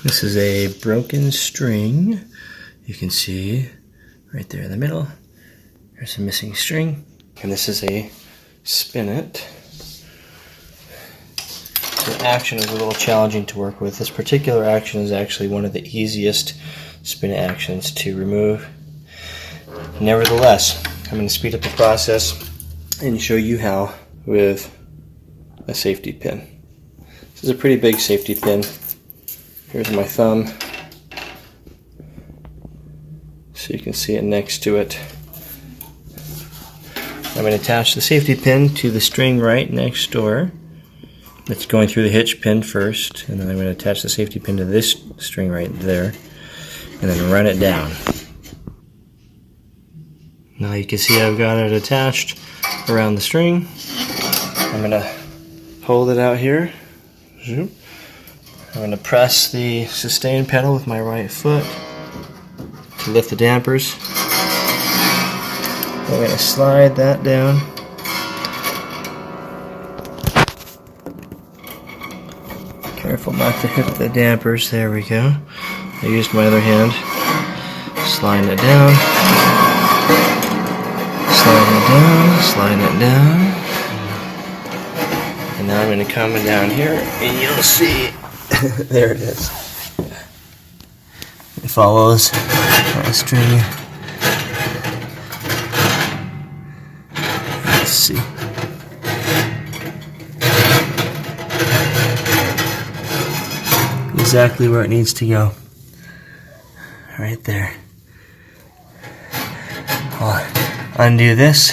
This is a broken string. You can see right there in the middle, there's a missing string. And this is a spinet. The action is a little challenging to work with. This particular action is actually one of the easiest spinet actions to remove. Nevertheless, I'm going to speed up the process and show you how with a safety pin. This is a pretty big safety pin. Here's my thumb, so you can see it next to it. I'm going to attach the safety pin to the string right next door. It's going through the hitch pin first, and then I'm going to attach the safety pin to this string right there, and then run it down. Now you can see I've got it attached around the string. I'm going to hold it out here. I'm going to press the sustain pedal with my right foot to lift the dampers. I'm going to slide that down. Careful not to hit the dampers. There we go. I used my other hand. Sliding it down. Sliding it down. Sliding it down. And now I'm going to come down here and you'll see. There it is. It follows a string. Let's see. Exactly where it needs to go. Right there. I'll undo this.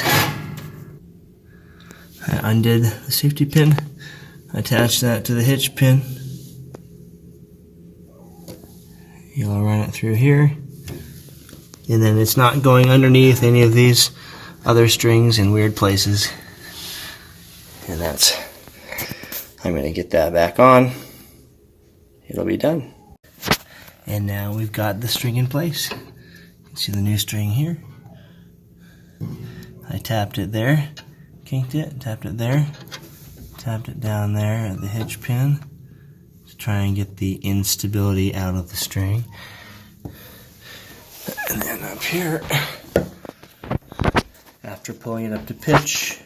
I undid the safety pin. Attach that to the hitch pin. You'll run it through here. And then it's not going underneath any of these other strings in weird places. And that's, I'm going to get that back on. It'll be done. And now we've got the string in place. You can see the new string here. I tapped it there, kinked it, tapped it there, tapped it down there at the hitch pin to try and get the instability out of the string. And then up here, after pulling it up to pitch,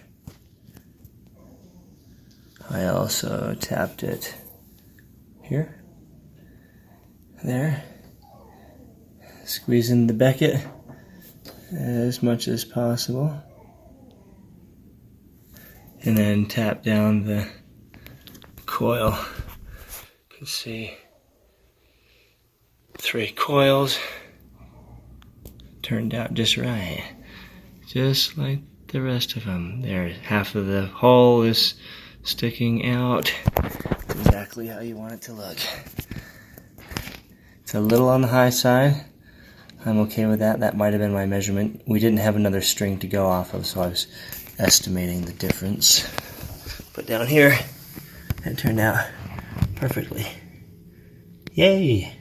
I also tapped it here, there, squeezing the becket as much as possible, and then tap down the coil. You can see 3 coils turned out just right, just like the rest of them. There, half of the hull is sticking out exactly how you want it to look. It's a little on the high side. I'm okay with that. That might have been my measurement. We didn't have another string to go off of, so I was estimating the difference. But down here, it turned out perfectly. Yay!